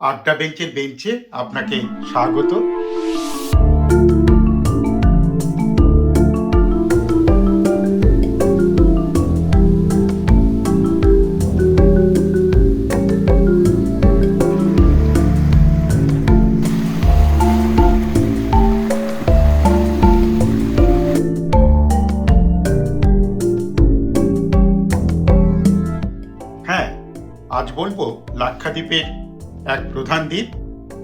আড্ডা বেঞ্চের বেঞ্চে আপনাকে স্বাগত। হ্যাঁ, আজ বলবো লাক্ষাদ্বীপের এক প্রধান দ্বীপ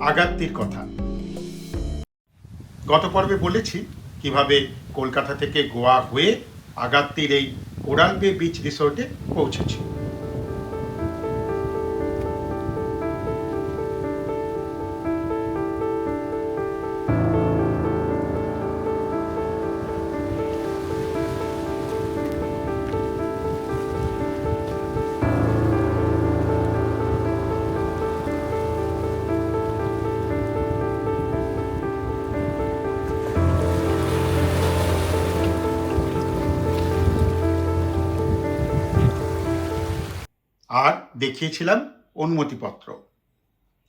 আগাত্তির কথা। গত পর্বে বলেছি কিভাবে কলকাতা থেকে গোয়া হয়ে আগাত্তির এই কোরাল বে বিচ রিসোর্টে পৌঁছেছি। আর দেখিয়েছিলাম অনুমতিপত্র,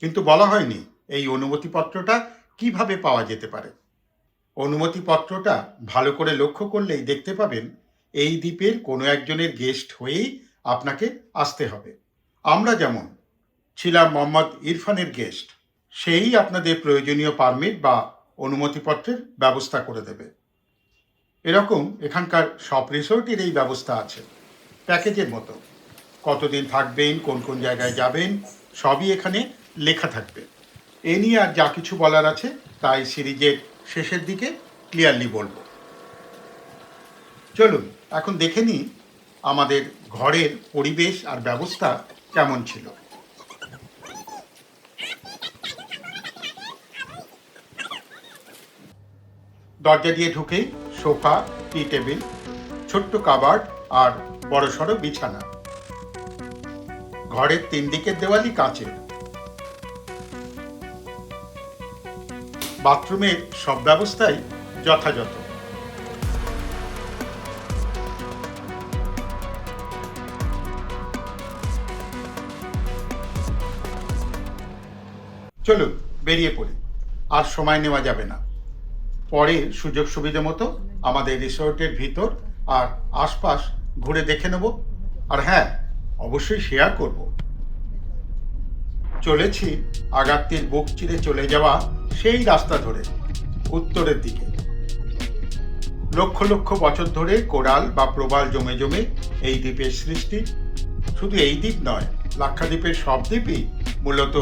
কিন্তু বলা হয়নি এই অনুমতিপত্রটা কিভাবে পাওয়া যেতে পারে। অনুমতিপত্রটা ভালো করে লক্ষ্য করলেই দেখতে পাবেন এই দ্বীপের কোনো একজনের গেস্ট হয়েই আপনাকে আসতে হবে। আমরা যেমন ছিলাম মোহাম্মদ ইরফানের গেস্ট, সেই আপনাদের প্রয়োজনীয় পারমিট বা অনুমতিপত্রের ব্যবস্থা করে দেবে। এরকম এখানকার সব রিসোর্টের এই ব্যবস্থা আছে, প্যাকেজের মতো। কতদিন থাকবেন, কোন কোন জায়গায় যাবেন, সবই এখানে লেখা থাকবে। এ নিয়ে আর যা কিছু বলার আছে তাই সিরিজের শেষের দিকে ক্লিয়ারলি বলবো। চলুন এখন দেখে নিই আমাদের ঘরের পরিবেশ আর ব্যবস্থা কেমন ছিল। দরজা দিয়ে ঢুকেই সোফা, টি টেবিল, ছোট্ট কাবার্ড আর বড়সড় বিছানা। ঘরের 3 দিকের দেওয়ালই কাঁচের। বাথরুমের সব ব্যবস্থাই যথাযথ। চলুন বেরিয়ে পড়ি, আর সময় নেওয়া যাবে না। পরে সুযোগ সুবিধা মতো আমাদের রিসোর্টের ভিতর আর আশপাশ ঘুরে দেখে নেব। আর হ্যাঁ, অবশ্যই শেয়ার করব। চলেছি আগাত্তির বুক চিরে চলে যাওয়া সেই রাস্তা ধরে উত্তরের দিকে। লক্ষ লক্ষ বছর ধরে কোরাল বা প্রবাল জমে জমে এই দ্বীপের সৃষ্টি। শুধু এই দ্বীপ নয়, লাক্ষাদ্বীপের সব দ্বীপই মূলত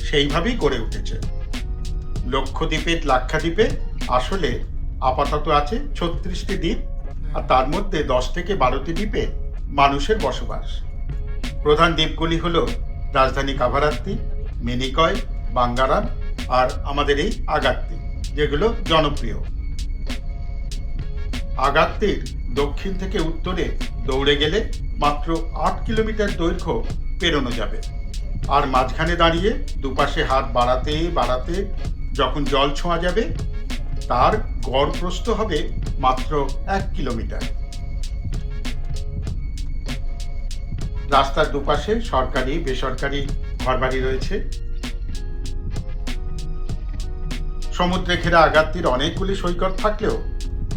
সেইভাবেই গড়ে উঠেছে। লক্ষদ্বীপের লাক্ষাদ্বীপে আসলে আপাতত আছে 36টি দ্বীপ, আর তার মধ্যে 10 থেকে 12টি দ্বীপে মানুষের বসবাস। প্রধান দ্বীপগুলি হল রাজধানী কাভারাত্তি, মিনিকয়, বাঙ্গারাম আর আমাদের এই আগাত্তি, যেগুলো জনপ্রিয়। আগাত্তির দক্ষিণ থেকে উত্তরে দৌড়ে গেলে মাত্র 8 কিলোমিটার দৈর্ঘ্য পেরোনো যাবে। আর মাঝখানে দাঁড়িয়ে দুপাশে হাত বাড়াতে বাড়াতে যখন জল ছোঁয়া যাবে, তার গড় প্রস্থ হবে মাত্র 1 কিলোমিটার। রাস্তার দুপাশে সরকারি বেসরকারি ঘরবাড়ি রয়েছে। সমুদ্রে ঘেরা আগাত্তির অনেকগুলি সৈকত থাকলেও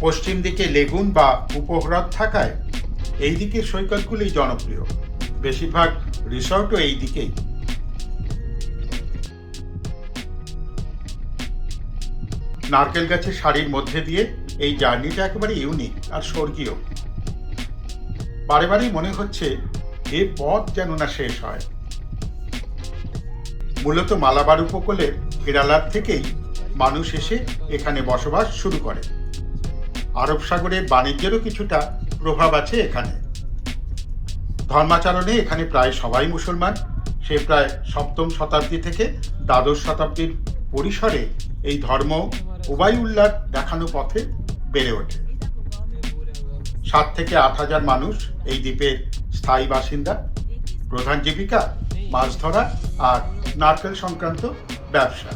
পশ্চিম দিকে লেগুন বা উপহ্রদ থাকায় এই দিকের সৈকতগুলি জনপ্রিয়। বেশিরভাগ রিসর্টও এই দিকেই। নারকেল গাছের সারির মধ্যে দিয়ে এই জার্নিটা একেবারে ইউনিক আর স্বর্গীয়। বারে বারেই মনে হচ্ছে এ পথ যেন না শেষ হয়। মূলত মালাবার উপকূলের কেরালার থেকেই মানুষ এসে এখানে বসবাস শুরু করে। আরব সাগরের বাণিজ্যেরও কিছুটা প্রভাব আছে এখানে। ধর্মাচরণে এখানে প্রায় সবাই মুসলমান। সে প্রায় 7ম শতাব্দী থেকে দ্বাদশ শতাব্দীর পরিসরে এই ধর্ম উবাইউল্লাহর দেখানো পথে বেড়ে ওঠে। 7 থেকে 8 হাজার মানুষ এই দ্বীপের স্থায়ী বাসিন্দা। প্রধান জীবিকা মাছ ধরা আর নারকেল সংক্রান্ত ব্যবসা।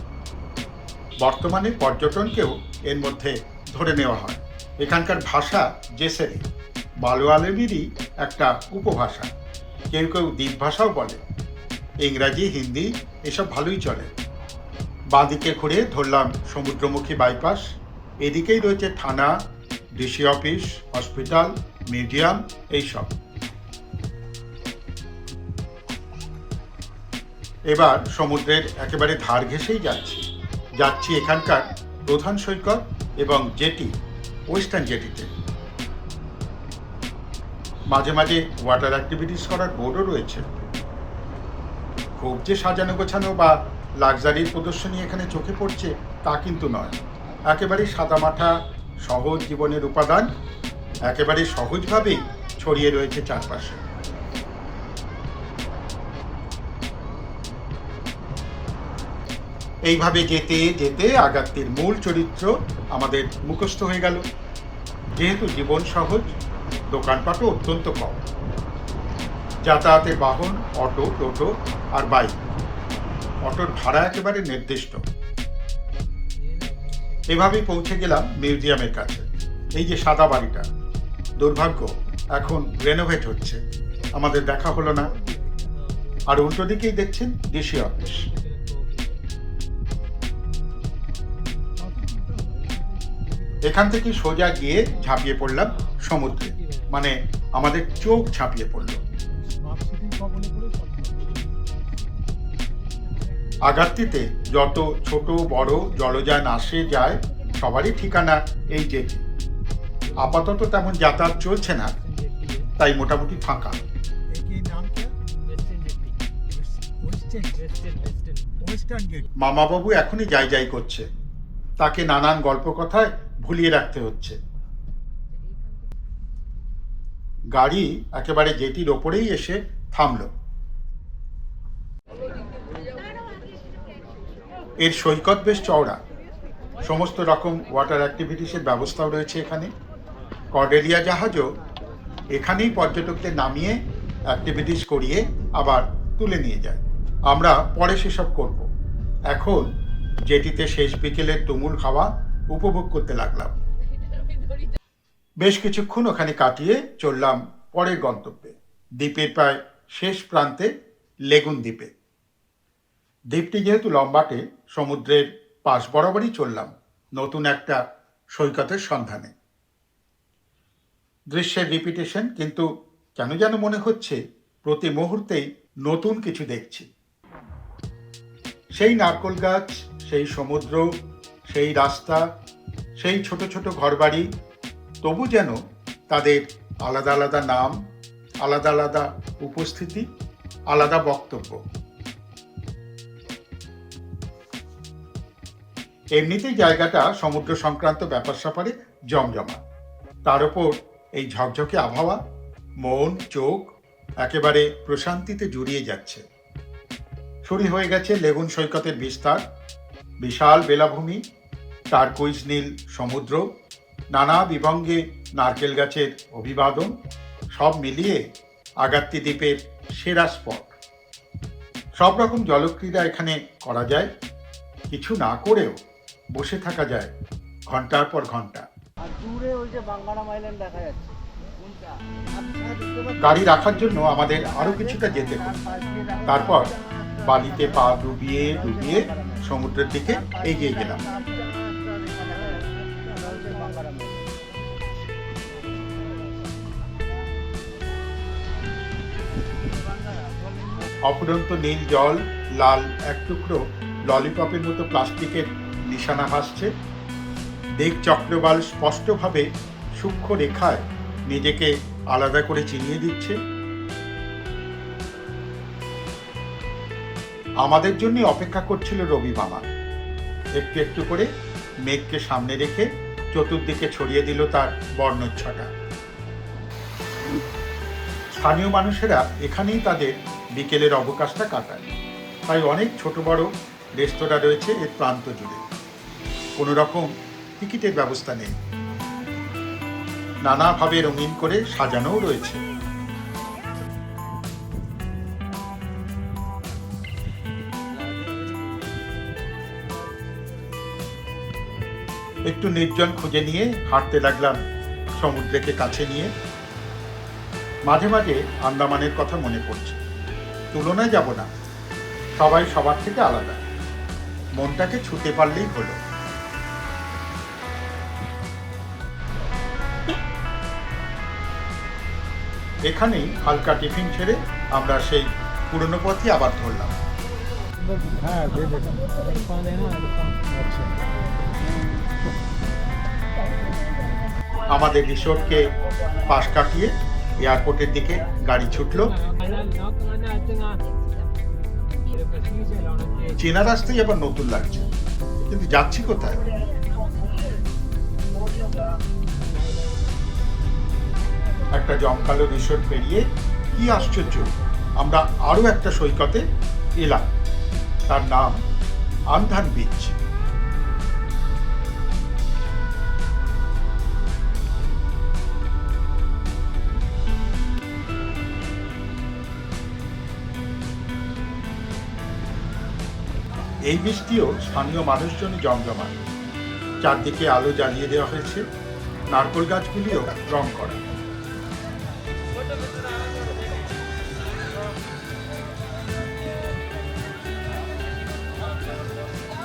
বর্তমানে পর্যটনকেও এর মধ্যে ধরে নেওয়া হয়। এখানকার ভাষা জেসেরি, মালয়ালমেরই একটা উপভাষা। কেউ কেউ দ্বীপ ভাষাও বলে। ইংরাজি, হিন্দি এসব ভালোই চলে। বাঁদিকে ঘুরে ধরলাম সমুদ্রমুখী বাইপাস। এদিকেই রয়েছে থানা, ডিসি অফিস, হসপিটাল, মিউজিয়াম, এইসব। এবার সমুদ্রের একেবারে ধার ঘেঁষেই যাচ্ছি এখানকার প্রধান সৈকত এবং জেটি, ওয়েস্টার্ন জেটিতে। মাঝে মাঝে ওয়াটার অ্যাক্টিভিটিস করার বোর্ডও রয়েছে। খুব যে সাজানো গোছানো বা লাক্সারির প্রদর্শনী এখানে চোখে পড়ছে তা কিন্তু নয়। একেবারে সাদামাঠা সহজ জীবনের উপাদান একেবারে সহজভাবেই ছড়িয়ে রয়েছে চারপাশে। এইভাবে যেতে যেতে আগাত্তির মূল চরিত্র আমাদের মুখস্থ হয়ে গেল। যেহেতু জীবন সহজ, দোকানপাটও অত্যন্ত কম, যাতায়াতের বাহন অটো, টোটো আর বাইক। অটোর ভাড়া একেবারে নির্দিষ্ট। এভাবেই পৌঁছে গেলাম মিউজিয়ামের কাছে। এই যে সাদা বাড়িটা, দুর্ভাগ্য এখন রেনোভেট হচ্ছে, আমাদের দেখা হলো না। আর উল্টো দিকেই দেখছেন ডিসি অফিস। এখান থেকে সোজা গিয়ে ঝাঁপিয়ে পড়লাম সমুদ্রে, মানে আমাদের চোখ ঝাঁপিয়ে পড়ল। আগাত্তিতে যত ছোট বড় জলযান আসে যায় সবারই ঠিকানা এই জেটি। আপাতত তেমন যাতায়াত চলছে না, তাই মোটামুটি ফাঁকা। মামাবাবু এখনই যাই করছে, তাকে নানান গল্প কথায় ভুলিয়ে রাখতে হচ্ছে। গাড়ি একেবারে জেটির ওপরেই এসে থামলো। এর সৈকত বেশ চওড়া, সমস্ত রকম ওয়াটার অ্যাক্টিভিটিসের ব্যবস্থাও রয়েছে এখানে। কর্ডেলিয়া জাহাজও এখানেই পর্যটকদের নামিয়ে অ্যাক্টিভিটিস করিয়ে আবার তুলে নিয়ে যায়। আমরা পরে সেসব করব। এখন জেটিতে শেষ বিকেলের তুমুল হাওয়া উপভোগ করতে লাগলাম। বেশ কিছুক্ষণ ওখানে কাটিয়ে চললাম পরের গন্তব্যে, দ্বীপের প্রায় শেষ প্রান্তে লেগুন দ্বীপে। দ্বীপটি যেহেতু লম্বাটে, সমুদ্রের পাশ বরাবরই চললাম নতুন একটা সৈকতের সন্ধানে। দৃশ্যের রিপিটেশন, কিন্তু কেন যেন মনে হচ্ছে প্রতি মুহূর্তেই নতুন কিছু দেখছি। সেই নারকেল গাছ, সেই সমুদ্র, সেই রাস্তা, সেই ছোট ছোট ঘরবাড়ি, তবু যেন তাদের আলাদা আলাদা নাম, আলাদা আলাদা উপস্থিতি, আলাদা বক্তব্য। এমনিতেই জায়গাটা সমুদ্র সংক্রান্ত ব্যাপার স্যাপারে জমজমা। তার উপর এই ঝকঝকে আবহাওয়া, মন চোখ একেবারে প্রশান্তিতে জুড়িয়ে যাচ্ছে। শুরু হয়ে গেছে লেগুন সৈকতের বিস্তার, বিশাল বেলাভূমি, টারকোইজ নীল সমুদ্র, নানা বিভঙ্গে নারকেল গাছের অভিবাদন, সব মিলিয়ে আগাত্তি দ্বীপের সেরা স্পট। সব রকম জলক্রীড়া এখানে করা যায়, কিছু না করেও বসে থাকা যায় ঘন্টার পর ঘন্টা। গাড়ি রাখার জন্য আমাদের আরো কিছুটা যেতে হবে, তারপর বালিতে পা ডুবিয়ে ডুবিয়ে সমুদ্রের দিকে এগিয়ে গেলাম। অফুরন্ত নীল জল, লাল এক টুকরো ললিপপের মতো প্লাস্টিকের নিশানা ভাসছে। দেখ চক্রবাল স্পষ্টভাবে সূক্ষ্ম রেখায় নিজেকে আলাদা করে চিনিয়ে দিচ্ছে। আমাদের জন্য অপেক্ষা করছিল রবি মামা। একটু একটু করে মেঘকে সামনে রেখে চতুর্দিকে ছড়িয়ে দিল তার বর্ণচ্ছটা। স্থানীয় মানুষেরা এখানেই তাদের বিকেলের অবকাশটা কাটায়, তাই অনেক ছোট বড় রেস্তোরাঁ রয়েছে এর প্রান্ত জুড়ে। কোনো রকম টিকিটের ব্যবস্থা নেই, নানাভাবে রঙিন করে সাজানোও রয়েছে। একটু নির্জন খুঁজে নিয়ে হাঁটতে লাগলাম সমুদ্রকে কাছে নিয়ে। মাঝে মাঝে আন্দামানের কথা মনে পড়ছে, তুলনায় যাব না, সবাই সবার থেকে আলাদা, মনটাকে ছুঁতে পারলেই হলো। এখানেই হালকা টিফিন ছেড়ে আমরা সেই পুরনো পথই আবার ধরলাম। আমাদের রিসোর্টকে পাশ কাটিয়ে এয়ারপোর্টের দিকে গাড়ি ছুটলো। চেনা রাস্তায় আবার নতুন লাগছে, কিন্তু যাচ্ছি কোথায়? একটা জমকালো রিসোর্ট পেরিয়ে কি আশ্চর্য, আমরা আরো একটা সৈকতে এলাম। তার নাম আন্ধান বিচ। এই বীজটিও স্থানীয় মানুষজনই জমজমাট। চারদিকে আলো জ্বালিয়ে দেওয়া হয়েছে, নারকেল গাছগুলিও রং করা।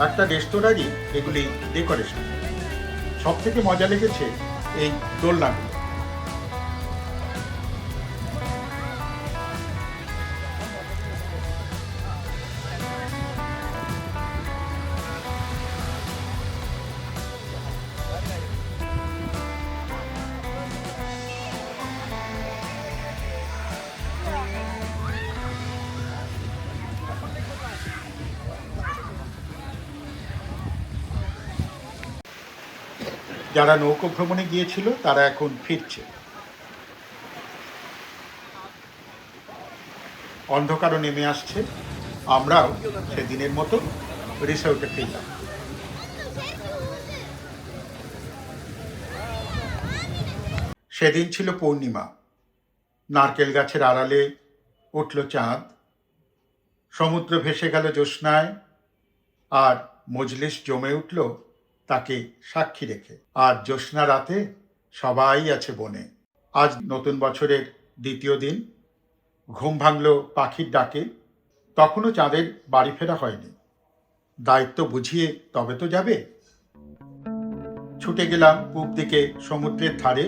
একটা রেস্তোরাঁরই এগুলি ডেকোরেশন। সব থেকে মজা লেগেছে এই দোলনাগুলো। যারা নৌকো ভ্রমণে গিয়েছিল তারা এখন ফিরছে। অন্ধকারও নেমে আসছে, আমরাও সেদিনের মতো রিসোর্টে ফিরলাম। সেদিন ছিল পূর্ণিমা। নারকেল গাছের আড়ালে উঠল চাঁদ, সমুদ্র ভেসে গেল জ্যোৎস্নায়, আর মজলিস জমে উঠল তাকে সাক্ষী রেখে। আর জ্যোৎস্না রাতে সবাই আছে বনে। আজ নতুন বছরের দ্বিতীয় দিন। ঘুম ভাঙল পাখির ডাকে। তখনও চাঁদের বাড়ি ফেরা হয়নি। দায়িত্ব বুঝিয়ে তবে তো যাবে। ছুটে গেলাম পূব দিকে সমুদ্রের ধারে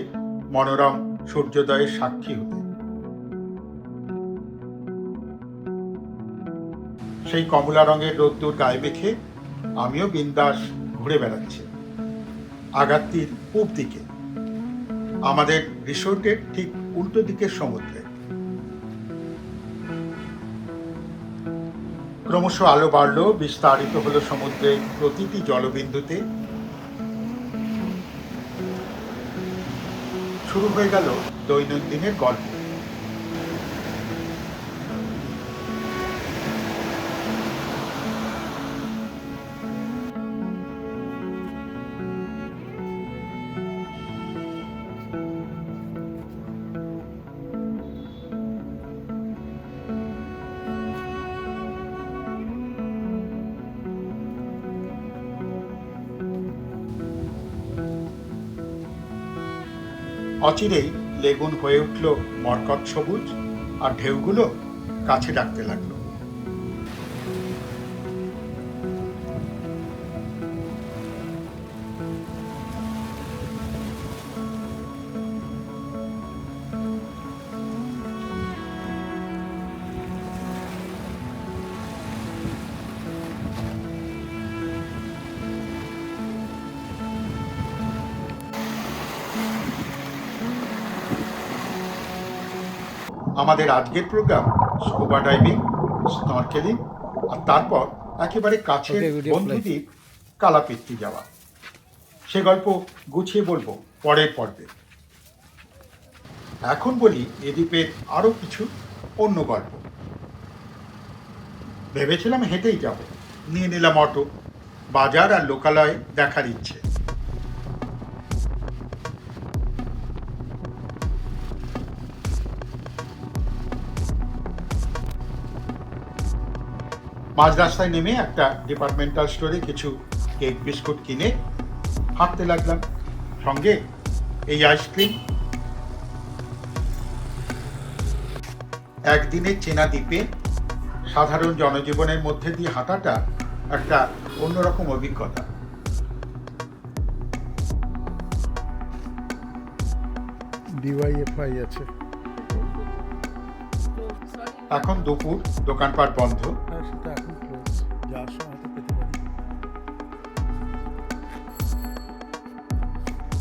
মনোরম সূর্যোদয়ের সাক্ষী হতে। সেই কমলা রঙের রোদ্দুর গায়ে মেখে আমিও বিন্দাস ঘুরে বেড়াচ্ছি আগাত্তির পূব দিকে, আমাদের রিসোর্টের ঠিক উল্টো দিকের সমুদ্রে। ক্রমশ আলো বাড়ল, বিস্তারিত হলো সমুদ্রের প্রতিটি জলবিন্দুতে। শুরু হয়ে গেল দৈনন্দিনের গল্প। অচিরেই লেগুন হয়ে উঠল মরকত সবুজ, আর ঢেউগুলো কাছে ডাকতে লাগলো। আমাদের আজকের প্রোগ্রাম স্কুবা ডাইভিং, স্নরকেলিং, আর তারপর একেবারে কাছের বন্ধুদ্বীপ কালাপিত্তি যাওয়া। সে গল্প গুছিয়ে বলবো পরের পর্বে। এখন বলি এ দ্বীপের আরো কিছু অন্য গল্প। ভেবেছিলাম হেঁটেই যাব, নিয়ে নিলাম অটো। বাজার আর লোকালয় দেখার ইচ্ছে। মাঝ রাস্তায় নেমে একটা ডিপার্টমেন্টাল স্টোরে কিছু কেক বিস্কুট কিনে হাঁটতে লাগলাম, সঙ্গে এই আইসক্রিম। একদিনের চেনা দ্বীপে সাধারণ জনজীবনের মধ্যে দিয়ে হাঁটাটা একটা অন্যরকম অভিজ্ঞতা। ডিওয়াইএফআই আছে। এখন দুপুর, দোকানপাট বন্ধ। আর সেটা এখন ক্লোজ, যার সময় হয়তো পেতে পারি।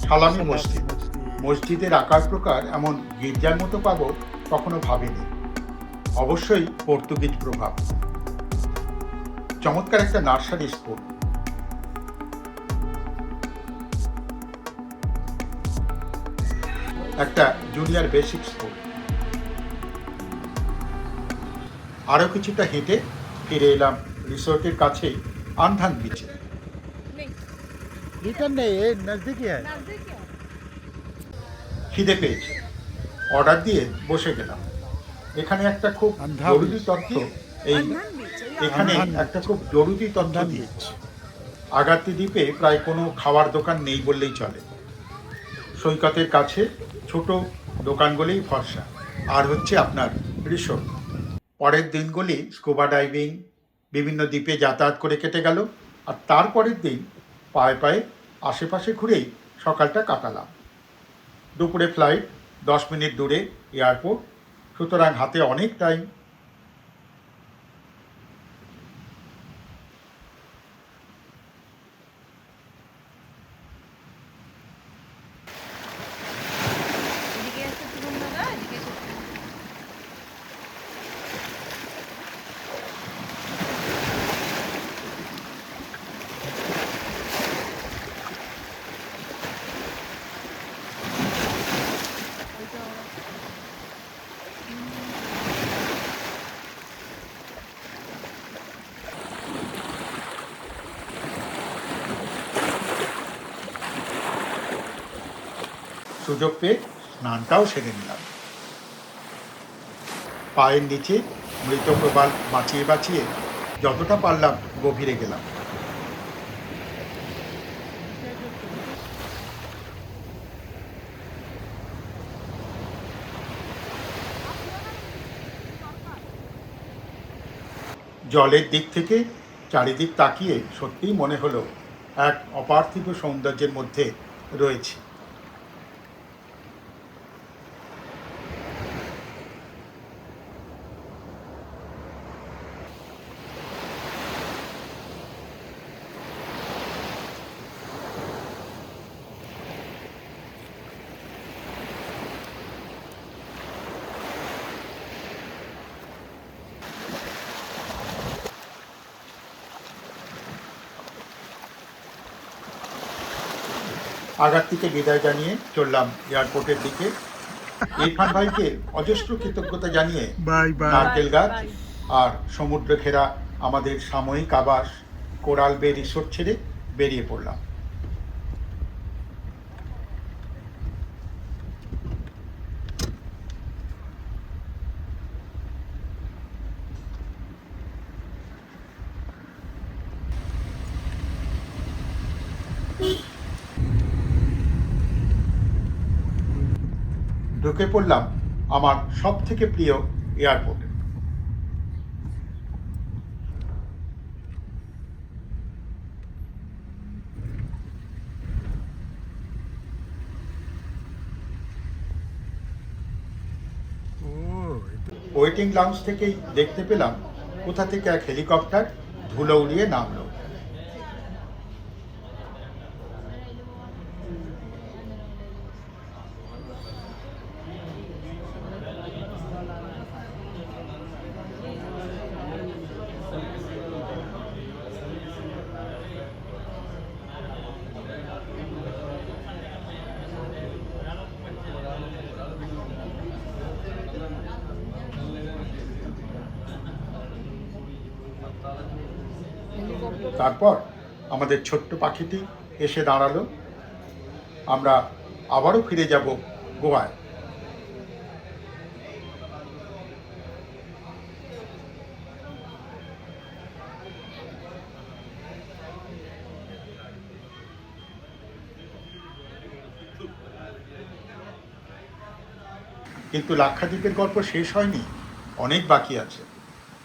সালামি মসজিদ। মসজিদের আকার প্রকার এমন গির্জার মতো পাবো কখনো ভাবিনি। অবশ্যই পর্তুগিজ প্রভাব। চমৎকার একটা নার্সারি স্কুল। একটা জুনিয়র বেসিক স্কুল। আরো কিছুটা হেঁটে ফিরে এলাম রিসোর্টের কাছেই আন্ধান বিচে। रिटर्न नहीं, ये नजदीक ही है। খিদে পেয়েছে, অর্ডার দিয়ে বসে গেলাম। এখানে একটা খুব আন্ধান জরুরি বিচ। তথ্য এই এখানে আন্ধান বিচ। একটা খুব জরুরি তথ্য আন্ধান দিয়ে বিচ। আগাত্তি দ্বীপে প্রায় কোনো খাওয়ার দোকান নেই বললেই চলে। সৈকতের কাছে ছোট দোকানগুলোই ভরসা, আর হচ্ছে আপনার রিসোর্ট। পরের দিনগুলি স্কুবা ডাইভিং, বিভিন্ন দ্বীপে যাতায়াত করে কেটে গেল। আর তারপরের দিন পায়ে পায়ে আশেপাশে ঘুরেই সকালটা কাটালাম। দুপুরে ফ্লাইট, 10 মিনিট দূরে এয়ারপোর্ট, সুতরাং হাতে অনেক টাইম। সুযোগ পেয়ে স্নানটাও সেরে নিলাম। পায়ের নিচে মৃত প্রবাল বাঁচিয়ে বাঁচিয়ে যতটা পারলাম গভীরে গেলাম। জলের দিক থেকে চারিদিক তাকিয়ে সত্যিই মনে হলো এক অপার্থিব সৌন্দর্যের মধ্যে রয়েছে। আগাত্তিকে বিদায় জানিয়ে চললাম এয়ারপোর্টের দিকে। ইরফান ভাইকে অজস্র কৃতজ্ঞতা জানিয়ে বাই বাই। নারকেল গাছ আর সমুদ্র ঘেরা আমাদের সাময়িক আবাস কোরাল বে রিসোর্ট ছেড়ে বেরিয়ে পড়লাম। ঢুকে পড়লাম আমার সব থেকে প্রিয় এয়ারপোর্টে। ও, এটা ওয়েটিং লাউঞ্জ থেকেই দেখতে পেলাম কোথা থেকে এক হেলিকপ্টার ধুলো উড়িয়ে নামলো। তারপর আমাদের ছোট্ট পাখিটি এসে দাঁড়ালো। আমরা আবারও ফিরে যাব গোয়ায়। কিন্তু লাক্ষাদ্বীপের গল্প শেষ হয়নি, অনেক বাকি আছে।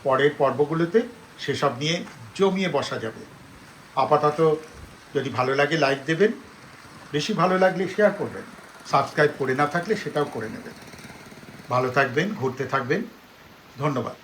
পরের পর্বগুলোতে সেসব নিয়ে জমিয়ে বসা যাবে। আপাতত যদি ভালো লাগে লাইক দেবেন, বেশি ভালো লাগলে শেয়ার করবেন, সাবস্ক্রাইব করে না থাকলে সেটাও করে নেবেন। ভালো থাকবেন, ঘুরতে থাকবেন। ধন্যবাদ।